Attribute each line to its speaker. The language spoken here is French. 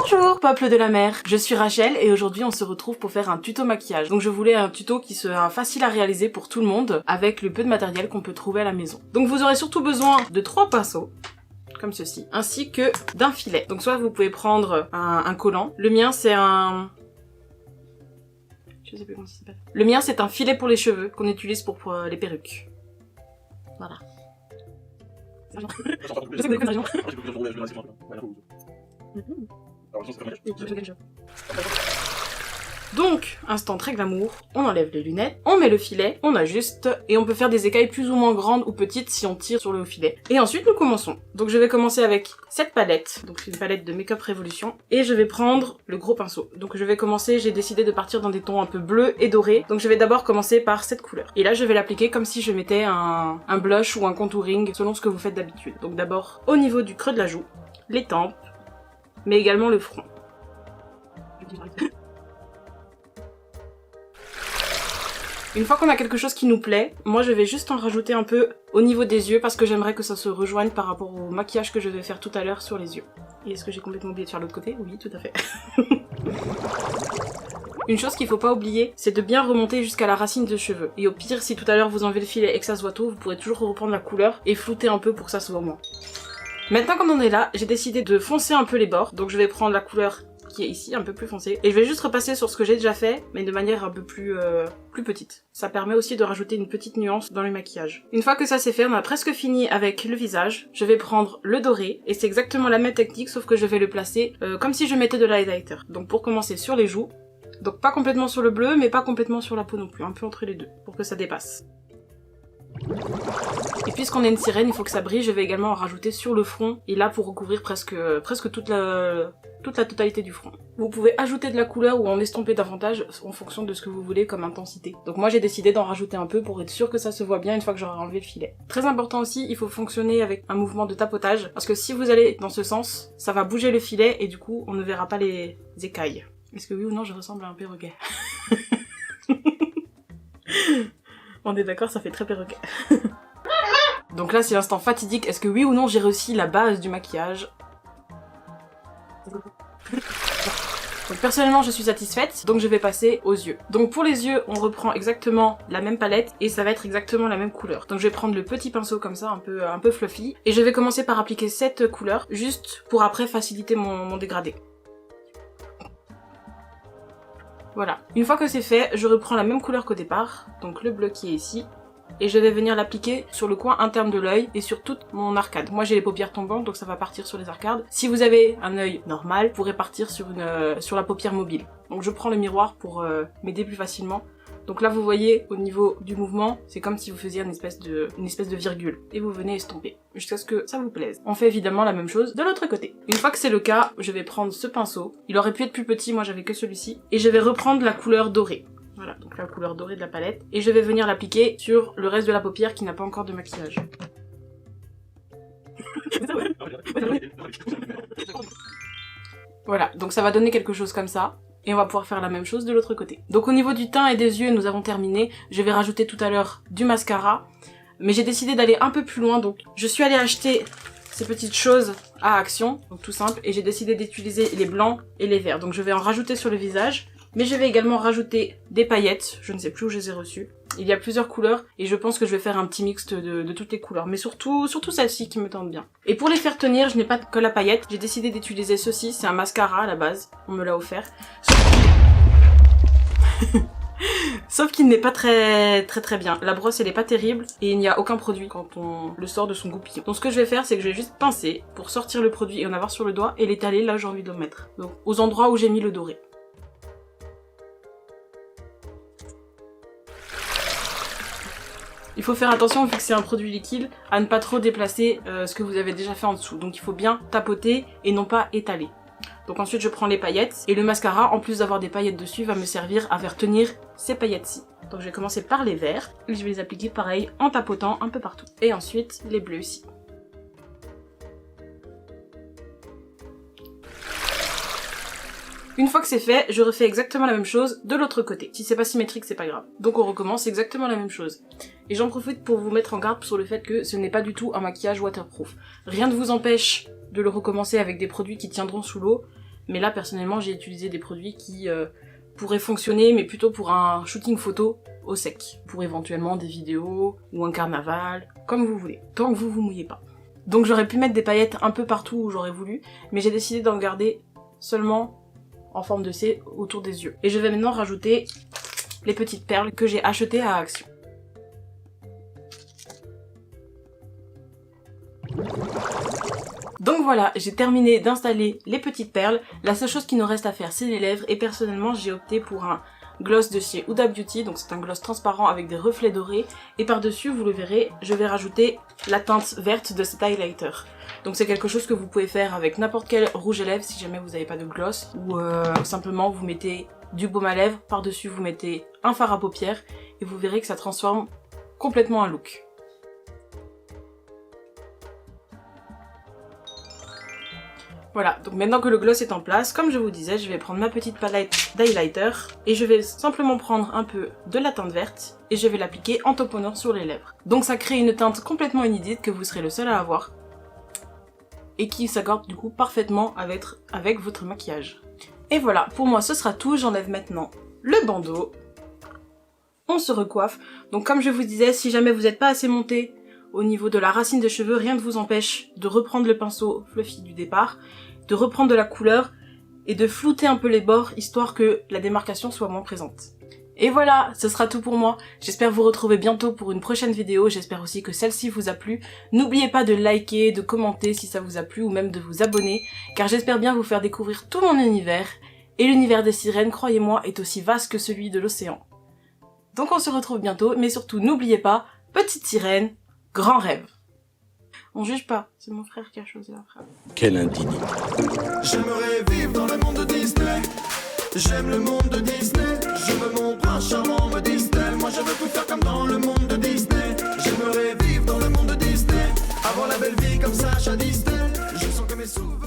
Speaker 1: Bonjour peuple de la mer, je suis Rachel et aujourd'hui on se retrouve pour faire un tuto maquillage. Donc je voulais un tuto qui sera facile à réaliser pour tout le monde avec le peu de matériel qu'on peut trouver à la maison. Donc vous aurez surtout besoin de 3 pinceaux, comme ceci, ainsi que d'un filet. Donc soit vous pouvez prendre un collant, le mien c'est un... je sais plus comment ça s'appelle. Le mien c'est un filet pour les cheveux qu'on utilise pour les perruques. Voilà. Je sais que vous Donc, instant très glamour, on enlève les lunettes, on met le filet, on ajuste, et on peut faire des écailles plus ou moins grandes ou petites si on tire sur le filet. Et ensuite, nous commençons. Donc je vais commencer avec cette palette, donc c'est une palette de Make Up Revolution, et je vais prendre le gros pinceau. Donc je vais commencer, j'ai décidé de partir dans des tons un peu bleus et dorés, donc je vais d'abord commencer par cette couleur. Et là, je vais l'appliquer comme si je mettais un blush ou un contouring, selon ce que vous faites d'habitude. Donc d'abord, au niveau du creux de la joue, les tempes, mais également le front. Une fois qu'on a quelque chose qui nous plaît, moi je vais juste en rajouter un peu au niveau des yeux parce que j'aimerais que ça se rejoigne par rapport au maquillage que je vais faire tout à l'heure sur les yeux. Et est-ce que j'ai complètement oublié de faire l'autre côté? Oui, tout à fait. Une chose qu'il faut pas oublier, c'est de bien remonter jusqu'à la racine de cheveux. Et au pire, si tout à l'heure vous enlevez le filet et que ça se voit tout, vous pourrez toujours reprendre la couleur et flouter un peu pour que ça se voit moins. Maintenant qu'on en est là, j'ai décidé de foncer un peu les bords, donc je vais prendre la couleur qui est ici, un peu plus foncée, et je vais juste repasser sur ce que j'ai déjà fait, mais de manière un peu plus petite. Ça permet aussi de rajouter une petite nuance dans le maquillage. Une fois que ça c'est fait, on a presque fini avec le visage. Je vais prendre le doré, et c'est exactement la même technique, sauf que je vais le placer comme si je mettais de l'highlighter. Donc pour commencer sur les joues, donc pas complètement sur le bleu, mais pas complètement sur la peau non plus, un peu entre les deux, pour que ça dépasse. Et puisqu'on a une sirène, il faut que ça brille, je vais également en rajouter sur le front, et là pour recouvrir presque toute la totalité du front. Vous pouvez ajouter de la couleur ou en estomper davantage en fonction de ce que vous voulez comme intensité. Donc moi j'ai décidé d'en rajouter un peu pour être sûr que ça se voit bien une fois que j'aurai enlevé le filet. Très important aussi, il faut fonctionner avec un mouvement de tapotage, parce que si vous allez dans ce sens, ça va bouger le filet et du coup on ne verra pas les écailles. Est-ce que oui ou non je ressemble à un perroquet? On est d'accord, ça fait très perroquet. Donc là c'est l'instant fatidique, est-ce que oui ou non j'ai réussi la base du maquillage? Donc personnellement je suis satisfaite, donc je vais passer aux yeux. Donc pour les yeux on reprend exactement la même palette et ça va être exactement la même couleur. Donc je vais prendre le petit pinceau comme ça, un peu fluffy, et je vais commencer par appliquer cette couleur, juste pour après faciliter mon dégradé. Voilà. Une fois que c'est fait, je reprends la même couleur qu'au départ, donc le bleu qui est ici, et je vais venir l'appliquer sur le coin interne de l'œil et sur toute mon arcade. Moi j'ai les paupières tombantes donc ça va partir sur les arcades. Si vous avez un œil normal, vous pourrez partir sur la paupière mobile. Donc je prends le miroir pour m'aider plus facilement. Donc là vous voyez au niveau du mouvement, c'est comme si vous faisiez une espèce de virgule. Et vous venez estomper jusqu'à ce que ça vous plaise. On fait évidemment la même chose de l'autre côté. Une fois que c'est le cas, je vais prendre ce pinceau. Il aurait pu être plus petit, moi j'avais que celui-ci. Et je vais reprendre la couleur dorée. Voilà, donc la couleur dorée de la palette. Et je vais venir l'appliquer sur le reste de la paupière qui n'a pas encore de maquillage. Voilà, donc ça va donner quelque chose comme ça. Et on va pouvoir faire la même chose de l'autre côté. Donc au niveau du teint et des yeux, nous avons terminé. Je vais rajouter tout à l'heure du mascara. Mais j'ai décidé d'aller un peu plus loin, donc je suis allée acheter ces petites choses à Action, donc tout simple. Et j'ai décidé d'utiliser les blancs et les verts. Donc je vais en rajouter sur le visage. Mais je vais également rajouter des paillettes, je ne sais plus où je les ai reçues. Il y a plusieurs couleurs et je pense que je vais faire un petit mix de toutes les couleurs. Mais surtout celle-ci qui me tente bien. Et pour les faire tenir, je n'ai pas que la paillette. J'ai décidé d'utiliser ceci, c'est un mascara à la base. On me l'a offert. Sauf qu'il n'est pas très bien. La brosse elle est pas terrible et il n'y a aucun produit quand on le sort de son goupillon. Donc ce que je vais faire c'est que je vais juste pincer pour sortir le produit et en avoir sur le doigt et l'étaler là où j'ai envie de le mettre. Donc aux endroits où j'ai mis le doré. Il faut faire attention, vu que c'est un produit liquide, à ne pas trop déplacer ce que vous avez déjà fait en dessous. Donc il faut bien tapoter et non pas étaler. Donc ensuite je prends les paillettes et le mascara, en plus d'avoir des paillettes dessus, va me servir à faire tenir ces paillettes-ci. Donc je vais commencer par les verts et je vais les appliquer pareil en tapotant un peu partout. Et ensuite les bleus ici. Une fois que c'est fait, je refais exactement la même chose de l'autre côté. Si c'est pas symétrique, c'est pas grave. Donc on recommence exactement la même chose. Et j'en profite pour vous mettre en garde sur le fait que ce n'est pas du tout un maquillage waterproof. Rien ne vous empêche de le recommencer avec des produits qui tiendront sous l'eau, Mais là, personnellement, j'ai utilisé des produits qui pourraient fonctionner, mais plutôt pour un shooting photo au sec. Pour éventuellement des vidéos ou un carnaval, comme vous voulez, tant que vous vous mouillez pas. Donc j'aurais pu mettre des paillettes un peu partout où j'aurais voulu, mais j'ai décidé d'en garder seulement en forme de C autour des yeux. Et je vais maintenant rajouter les petites perles que j'ai achetées à Action. Donc voilà, j'ai terminé d'installer les petites perles. La seule chose qui nous reste à faire, c'est les lèvres. Et personnellement, j'ai opté pour un gloss de chez Huda Beauty. Donc c'est un gloss transparent avec des reflets dorés. Et par-dessus, vous le verrez, je vais rajouter la teinte verte de cet highlighter. Donc c'est quelque chose que vous pouvez faire avec n'importe quel rouge à lèvres si jamais vous n'avez pas de gloss. Ou simplement, vous mettez du baume à lèvres. Par-dessus, vous mettez un fard à paupières. Et vous verrez que ça transforme complètement un look. Voilà, donc maintenant que le gloss est en place, comme je vous disais, je vais prendre ma petite palette d'highlighter et je vais simplement prendre un peu de la teinte verte et je vais l'appliquer en tamponnant sur les lèvres. Donc ça crée une teinte complètement inédite que vous serez le seul à avoir et qui s'accorde du coup parfaitement avec votre maquillage. Et voilà, pour moi ce sera tout, j'enlève maintenant le bandeau, on se recoiffe. Donc comme je vous disais, si jamais vous n'êtes pas assez monté au niveau de la racine des cheveux, rien ne vous empêche de reprendre le pinceau fluffy du départ, de reprendre de la couleur et de flouter un peu les bords histoire que la démarcation soit moins présente. Et voilà, ce sera tout pour moi. J'espère vous retrouver bientôt pour une prochaine vidéo. J'espère aussi que celle-ci vous a plu. N'oubliez pas de liker, de commenter si ça vous a plu ou même de vous abonner, car j'espère bien vous faire découvrir tout mon univers. Et l'univers des sirènes, croyez-moi, est aussi vaste que celui de l'océan. Donc on se retrouve bientôt, mais surtout n'oubliez pas, petite sirène, grand rêve. On juge pas, c'est mon frère qui a choisi la phrase.
Speaker 2: Quelle indignité.
Speaker 3: J'aimerais vivre dans le monde de Disney. J'aime le monde de Disney. Je veux mon prince charmant me Disney. Moi je veux tout faire comme dans le monde de Disney. J'aimerais vivre dans le monde de Disney. Avoir la belle vie comme Sacha Disney. Je sens que mes souvenirs